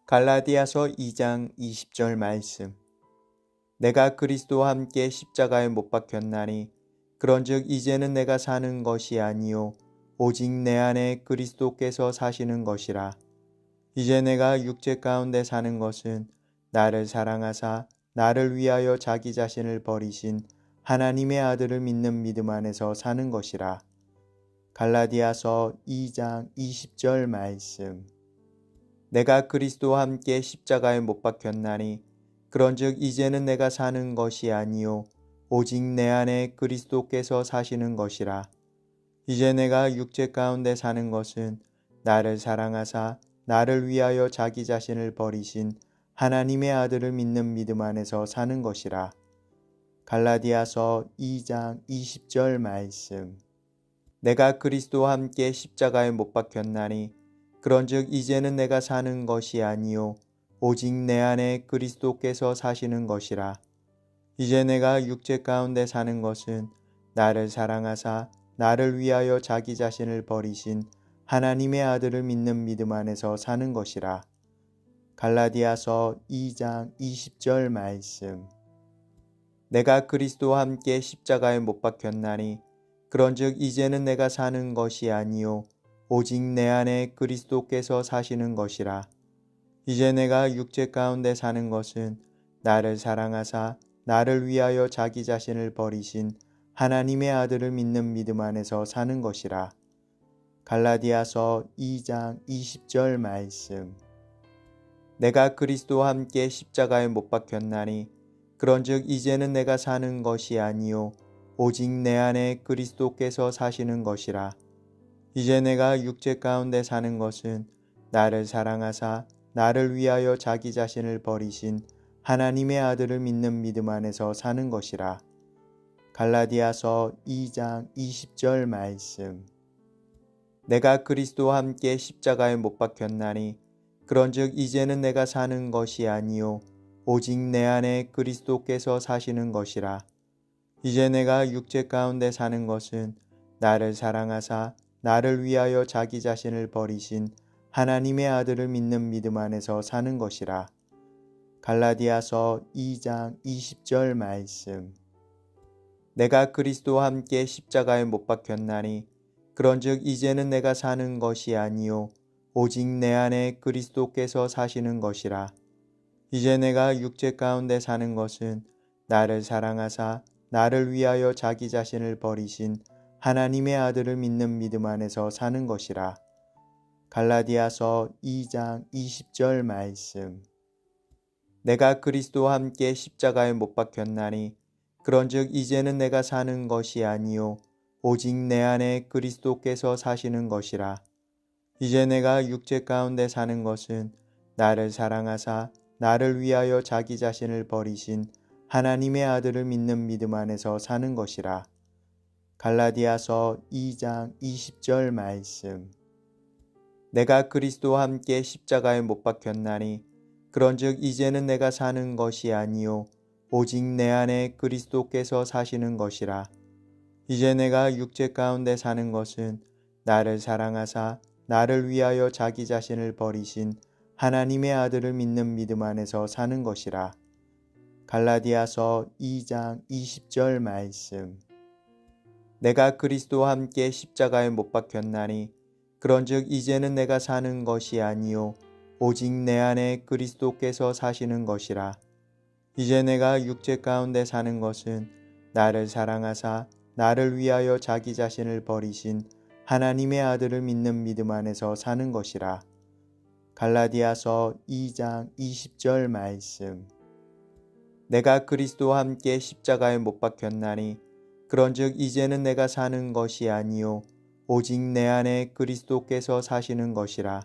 갈라디아서 2장 20절 말씀. 내가 그리스도와 함께 십자가에 못 박혔나니 그런즉 이제는 내가 사는 것이 아니요 오직 내 안에 그리스도께서 사시는 것이라. 이제 내가 육체 가운데 사는 것은 나를 사랑하사 나를 위하여 자기 자신을 버리신 하나님의 아들을 믿는 믿음 안에서 사는 것이라. 갈라디아서 2장 20절 말씀. 내가 그리스도와 함께 십자가에 못 박혔나니 그런즉 이제는 내가 사는 것이 아니요 오직 내 안에 그리스도께서 사시는 것이라. 이제 내가 육체 가운데 사는 것은 나를 사랑하사 나를 위하여 자기 자신을 버리신 하나님의 아들을 믿는 믿음 안에서 사는 것이라. 갈라디아서 2장 20절 말씀. 내가 그리스도와 함께 십자가에 못 박혔나니 그런즉 이제는 내가 사는 것이 아니요 오직 내 안에 그리스도께서 사시는 것이라. 이제 내가 육체 가운데 사는 것은 나를 사랑하사 나를 위하여 자기 자신을 버리신 하나님의 아들을 믿는 믿음 안에서 사는 것이라. 갈라디아서 2장 20절 말씀. 내가 그리스도와 함께 십자가에 못 박혔나니 그런즉 이제는 내가 사는 것이 아니요 오직 내 안에 그리스도께서 사시는 것이라. 이제 내가 육체 가운데 사는 것은 나를 사랑하사 나를 위하여 자기 자신을 버리신 하나님의 아들을 믿는 믿음 안에서 사는 것이라. 갈라디아서 2장 20절 말씀. 내가 그리스도와 함께 십자가에 못 박혔나니 그런즉 이제는 내가 사는 것이 아니요 오직 내 안에 그리스도께서 사시는 것이라. 이제 내가 육체 가운데 사는 것은 나를 사랑하사 나를 위하여 자기 자신을 버리신 하나님의 아들을 믿는 믿음 안에서 사는 것이라. 갈라디아서 2장 20절 말씀. 내가 그리스도와 함께 십자가에 못 박혔나니 그런즉 이제는 내가 사는 것이 아니요 오직 내 안에 그리스도께서 사시는 것이라. 이제 내가 육체 가운데 사는 것은 나를 사랑하사 나를 위하여 자기 자신을 버리신 하나님의 아들을 믿는 믿음 안에서 사는 것이라. 갈라디아서 2장 20절 말씀. 내가 그리스도와 함께 십자가에 못 박혔나니 그런즉 이제는 내가 사는 것이 아니요 오직 내 안에 그리스도께서 사시는 것이라. 이제 내가 육체 가운데 사는 것은 나를 사랑하사 나를 위하여 자기 자신을 버리신 하나님의 아들을 믿는 믿음 안에서 사는 것이라. 갈라디아서 2장 20절 말씀. 내가 그리스도와 함께 십자가에 못 박혔나니 그런즉 이제는 내가 사는 것이 아니요 오직 내 안에 그리스도께서 사시는 것이라. 이제 내가 육체 가운데 사는 것은 나를 사랑하사 나를 위하여 자기 자신을 버리신 하나님의 아들을 믿는 믿음 안에서 사는 것이라. 갈라디아서 2장 20절 말씀. 내가 그리스도와 함께 십자가에 못 박혔나니 그런즉 이제는 내가 사는 것이 아니요 오직 내 안에 그리스도께서 사시는 것이라. 이제 내가 육체 가운데 사는 것은 나를 사랑하사 나를 위하여 자기 자신을 버리신 하나님의 아들을 믿는 믿음 안에서 사는 것이라. 갈라디아서 2장 20절 말씀. 내가 그리스도와 함께 십자가에 못 박혔나니 그런즉 이제는 내가 사는 것이 아니요 오직 내 안에 그리스도께서 사시는 것이라. 이제 내가 육체 가운데 사는 것은 나를 사랑하사 나를 위하여 자기 자신을 버리신 하나님의 아들을 믿는 믿음 안에서 사는 것이라. 갈라디아서 2장 20절 말씀. 내가 그리스도와 함께 십자가에 못 박혔나니 그런즉 이제는 내가 사는 것이 아니요 오직 내 안에 그리스도께서 사시는 것이라.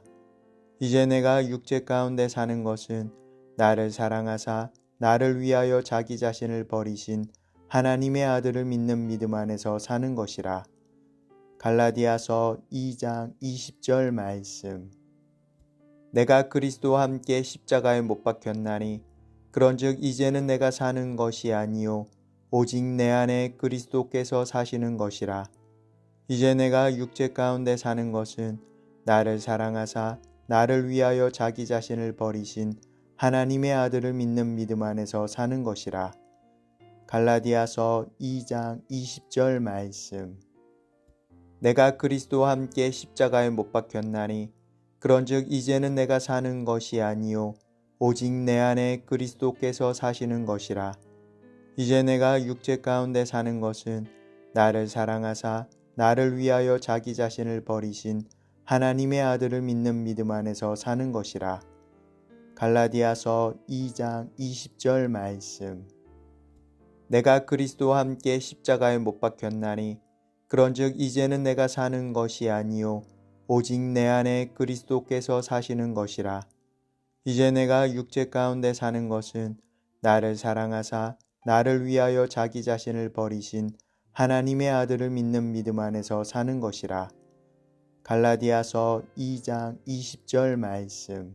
이제 내가 육체 가운데 사는 것은 나를 사랑하사 나를 위하여 자기 자신을 버리신 하나님의 아들을 믿는 믿음 안에서 사는 것이라. 갈라디아서 2장 20절 말씀. 내가 그리스도와 함께 십자가에 못 박혔나니 그런즉 이제는 내가 사는 것이 아니요 오직 내 안에 그리스도께서 사시는 것이라. 이제 내가 육체 가운데 사는 것은 나를 사랑하사 나를 위하여 자기 자신을 버리신 하나님의 아들을 믿는 믿음 안에서 사는 것이라. 갈라디아서 2장 20절 말씀. 내가 그리스도와 함께 십자가에 못 박혔나니 그런즉 이제는 내가 사는 것이 아니요 오직 내 안에 그리스도께서 사시는 것이라. 이제 내가 육체 가운데 사는 것은 나를 사랑하사 나를 위하여 자기 자신을 버리신 하나님의 아들을 믿는 믿음 안에서 사는 것이라. 갈라디아서 2장 20절 말씀. 내가 그리스도와 함께 십자가에 못 박혔나니 그런즉 이제는 내가 사는 것이 아니요 오직 내 안에 그리스도께서 사시는 것이라. 이제 내가 육체 가운데 사는 것은 나를 사랑하사 나를 위하여 자기 자신을 버리신 하나님의 아들을 믿는 믿음 안에서 사는 것이라. 갈라디아서 2장 20절 말씀.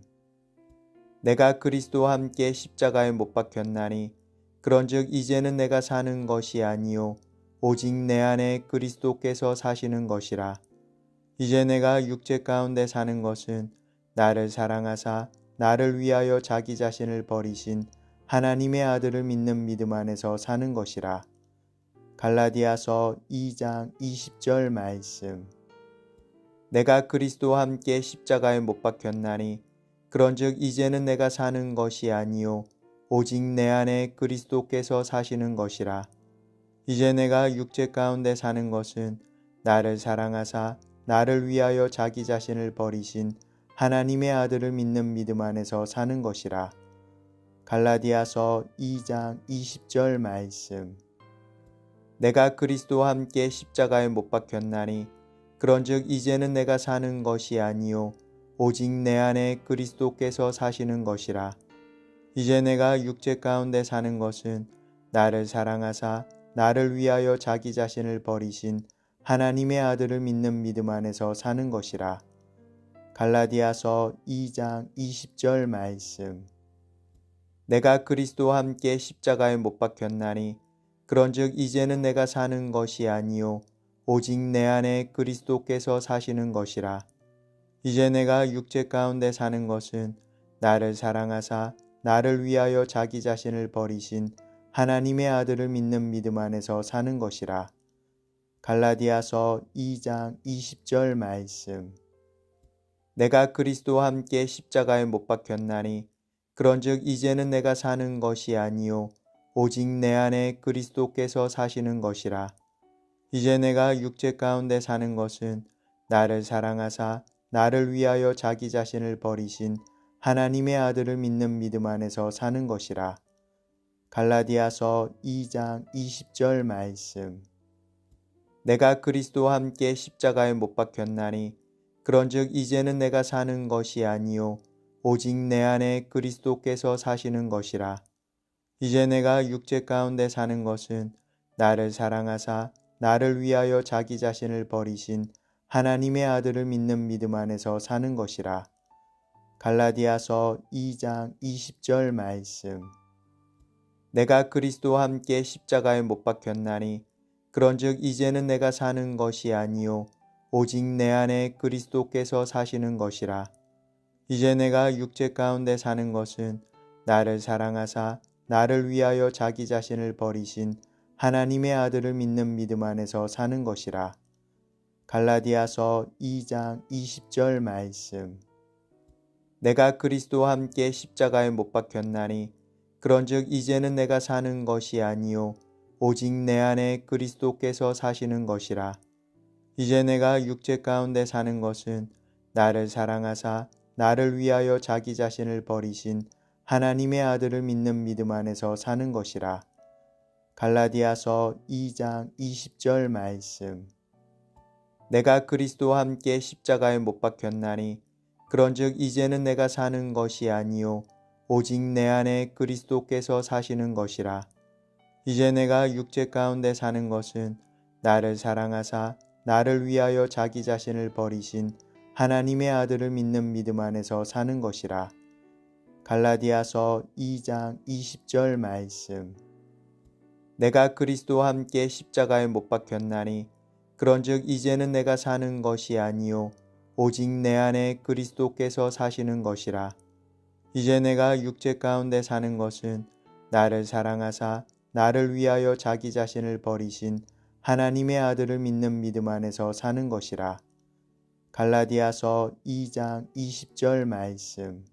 내가 그리스도와 함께 십자가에 못 박혔나니 그런즉 이제는 내가 사는 것이 아니요 오직 내 안에 그리스도께서 사시는 것이라. 이제 내가 육체 가운데 사는 것은 나를 사랑하사 나를 위하여 자기 자신을 버리신 하나님의 아들을 믿는 믿음 안에서 사는 것이라. 갈라디아서 2장 20절 말씀. 내가 그리스도와 함께 십자가에 못 박혔나니 그런즉 이제는 내가 사는 것이 아니요 오직 내 안에 그리스도께서 사시는 것이라. 이제 내가 육체 가운데 사는 것은 나를 사랑하사 나를 위하여 자기 자신을 버리신 하나님의 아들을 믿는 믿음 안에서 사는 것이라. 갈라디아서 2장 20절 말씀. 내가 그리스도와 함께 십자가에 못 박혔나니 그런즉 이제는 내가 사는 것이 아니요 오직 내 안에 그리스도께서 사시는 것이라. 이제 내가 육체 가운데 사는 것은 나를 사랑하사 나를 위하여 자기 자신을 버리신 하나님의 아들을 믿는 믿음 안에서 사는 것이라. 갈라디아서 2장 20절 말씀. 내가 그리스도와 함께 십자가에 못 박혔나니 그런즉 이제는 내가 사는 것이 아니요 오직 내 안에 그리스도께서 사시는 것이라. 이제 내가 육체 가운데 사는 것은 나를 사랑하사 나를 위하여 자기 자신을 버리신 하나님의 아들을 믿는 믿음 안에서 사는 것이라. 갈라디아서 2장 20절 말씀. 내가 그리스도와 함께 십자가에 못 박혔나니 그런즉 이제는 내가 사는 것이 아니요 오직 내 안에 그리스도께서 사시는 것이라. 이제 내가 육체 가운데 사는 것은 나를 사랑하사 나를 위하여 자기 자신을 버리신 하나님의 아들을 믿는 믿음 안에서 사는 것이라. 갈라디아서 2장 20절 말씀. 내가 그리스도와 함께 십자가에 못 박혔나니 그런즉 이제는 내가 사는 것이 아니요 오직 내 안에 그리스도께서 사시는 것이라. 이제 내가 육체 가운데 사는 것은 나를 사랑하사 나를 위하여 자기 자신을 버리신 하나님의 아들을 믿는 믿음 안에서 사는 것이라. 갈라디아서 2장 20절 말씀. 내가 그리스도와 함께 십자가에 못 박혔나니 그런즉 이제는 내가 사는 것이 아니요 오직 내 안에 그리스도께서 사시는 것이라. 이제 내가 육체 가운데 사는 것은 나를 사랑하사 나를 위하여 자기 자신을 버리신 하나님의 아들을 믿는 믿음 안에서 사는 것이라. 갈라디아서 2장 20절 말씀. 내가 그리스도와 함께 십자가에 못 박혔나니 그런즉 이제는 내가 사는 것이 아니요 오직 내 안에 그리스도께서 사시는 것이라. 이제 내가 육체 가운데 사는 것은 나를 사랑하사 나를 위하여 자기 자신을 버리신 하나님의 아들을 믿는 믿음 안에서 사는 것이라. 갈라디아서 2장 20절 말씀. 내가 그리스도와 함께 십자가에 못 박혔나니 그런즉 이제는 내가 사는 것이 아니요 오직 내 안에 그리스도께서 사시는 것이라. 이제 내가 육체 가운데 사는 것은 나를 사랑하사 나를 위하여 자기 자신을 버리신 하나님의 아들을 믿는 믿음 안에서 사는 것이라. 갈라디아서 2장 20절 말씀. 내가 그리스도와 함께 십자가에 못 박혔나니 그런즉 이제는 내가 사는 것이 아니요 오직 내 안에 그리스도께서 사시는 것이라. 이제 내가 육체 가운데 사는 것은 나를 사랑하사 나를 위하여 자기 자신을 버리신 하나님의 아들을 믿는 믿음 안에서 사는 것이라. 갈라디아서 2장 20절 말씀.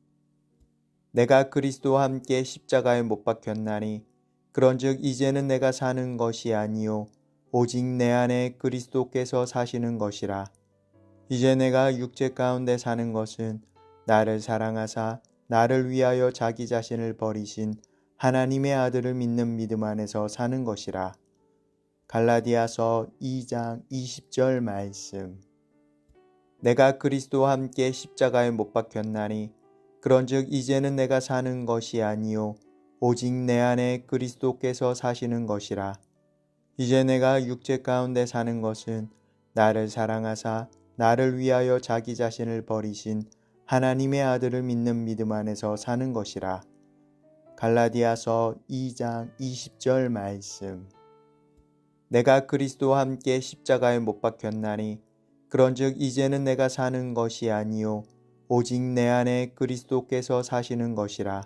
내가 그리스도와 함께 십자가에 못 박혔나니 그런즉 이제는 내가 사는 것이 아니요 오직 내 안에 그리스도께서 사시는 것이라. 이제 내가 육체 가운데 사는 것은 나를 사랑하사 나를 위하여 자기 자신을 버리신 하나님의 아들을 믿는 믿음 안에서 사는 것이라. 갈라디아서 2장 20절 말씀. 내가 그리스도와 함께 십자가에 못 박혔나니 그런즉 이제는 내가 사는 것이 아니요 오직 내 안에 그리스도께서 사시는 것이라. 이제 내가 육체 가운데 사는 것은 나를 사랑하사 나를 위하여 자기 자신을 버리신 하나님의 아들을 믿는 믿음 안에서 사는 것이라. 갈라디아서 2장 20절 말씀. 내가 그리스도와 함께 십자가에 못 박혔나니 그런즉 이제는 내가 사는 것이 아니요 오직 내 안에 그리스도께서 사시는 것이라.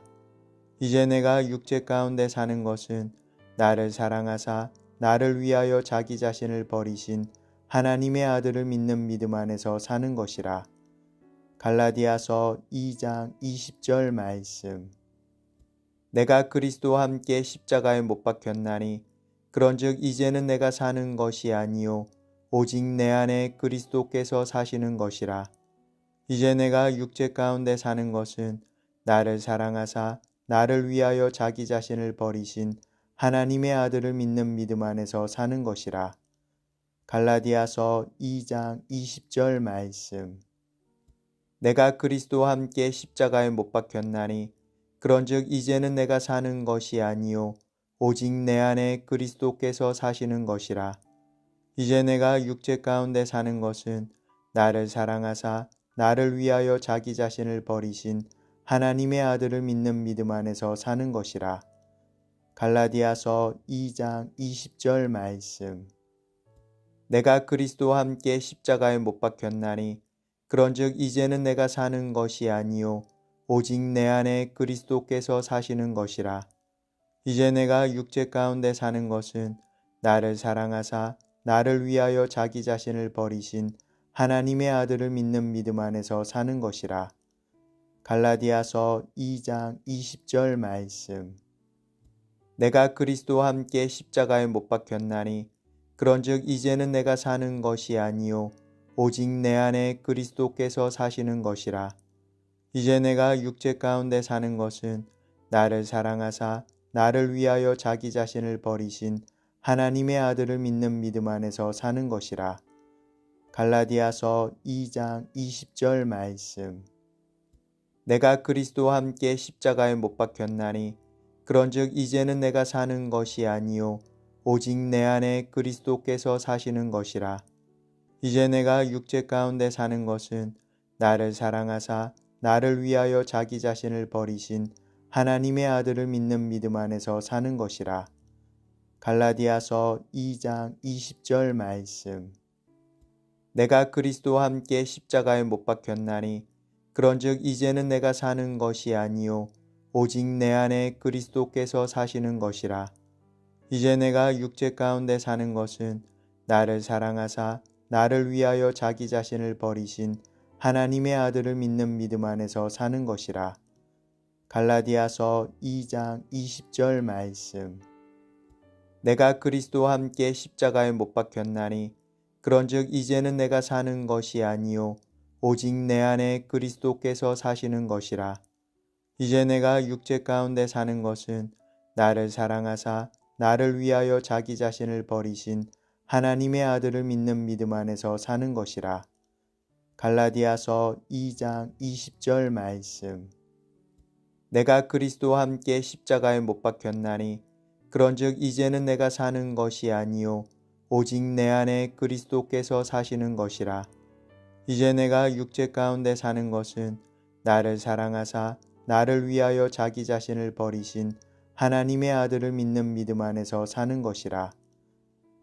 이제 내가 육체 가운데 사는 것은 나를 사랑하사 나를 위하여 자기 자신을 버리신 하나님의 아들을 믿는 믿음 안에서 사는 것이라. 갈라디아서 2장 20절 말씀. 내가 그리스도와 함께 십자가에 못 박혔나니 그런즉 이제는 내가 사는 것이 아니요 오직 내 안에 그리스도께서 사시는 것이라. 이제 내가 육체 가운데 사는 것은 나를 사랑하사 나를 위하여 자기 자신을 버리신 하나님의 아들을 믿는 믿음 안에서 사는 것이라. 갈라디아서 2장 20절 말씀. 내가 그리스도와 함께 십자가에 못 박혔나니 그런즉 이제는 내가 사는 것이 아니요 오직 내 안에 그리스도께서 사시는 것이라. 이제 내가 육체 가운데 사는 것은 나를 사랑하사 나를 위하여 자기 자신을 버리신 하나님의 아들을 믿는 믿음 안에서 사는 것이라. 갈라디아서 2장 20절 말씀. 내가 그리스도와 함께 십자가에 못 박혔나니 그런즉 이제는 내가 사는 것이 아니요 오직 내 안에 그리스도께서 사시는 것이라. 이제 내가 육체 가운데 사는 것은 나를 사랑하사 나를 위하여 자기 자신을 버리신 하나님의 아들을 믿는 믿음 안에서 사는 것이라. 갈라디아서 2장 20절 말씀. 내가 그리스도와 함께 십자가에 못 박혔나니 그런즉 이제는 내가 사는 것이 아니요 오직 내 안에 그리스도께서 사시는 것이라. 이제 내가 육체 가운데 사는 것은 나를 사랑하사 나를 위하여 자기 자신을 버리신 하나님의 아들을 믿는 믿음 안에서 사는 것이라. 갈라디아서 2장 20절 말씀. 내가 그리스도와 함께 십자가에 못 박혔나니 그런즉 이제는 내가 사는 것이 아니요 오직 내 안에 그리스도께서 사시는 것이라. 이제 내가 육체 가운데 사는 것은 나를 사랑하사 나를 위하여 자기 자신을 버리신 하나님의 아들을 믿는 믿음 안에서 사는 것이라. 갈라디아서 2장 20절 말씀. 내가 그리스도와 함께 십자가에 못 박혔나니 그런즉 이제는 내가 사는 것이 아니요 오직 내 안에 그리스도께서 사시는 것이라. 이제 내가 육체 가운데 사는 것은 나를 사랑하사 나를 위하여 자기 자신을 버리신 하나님의 아들을 믿는 믿음 안에서 사는 것이라. 갈라디아서 2장 20절 말씀. 내가 그리스도와 함께 십자가에 못 박혔나니 그런즉 이제는 내가 사는 것이 아니요 오직 내 안에 그리스도께서 사시는 것이라. 이제 내가 육체 가운데 사는 것은 나를 사랑하사 나를 위하여 자기 자신을 버리신 하나님의 아들을 믿는 믿음 안에서 사는 것이라. 갈라디아서 2장 20절 말씀. 내가 그리스도와 함께 십자가에 못 박혔나니 그런즉 이제는 내가 사는 것이 아니요 오직 내 안에 그리스도께서 사시는 것이라. 이제 내가 육체 가운데 사는 것은 나를 사랑하사 나를 위하여 자기 자신을 버리신 하나님의 아들을 믿는 믿음 안에서 사는 것이라.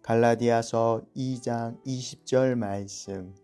갈라디아서 2장 20절 말씀.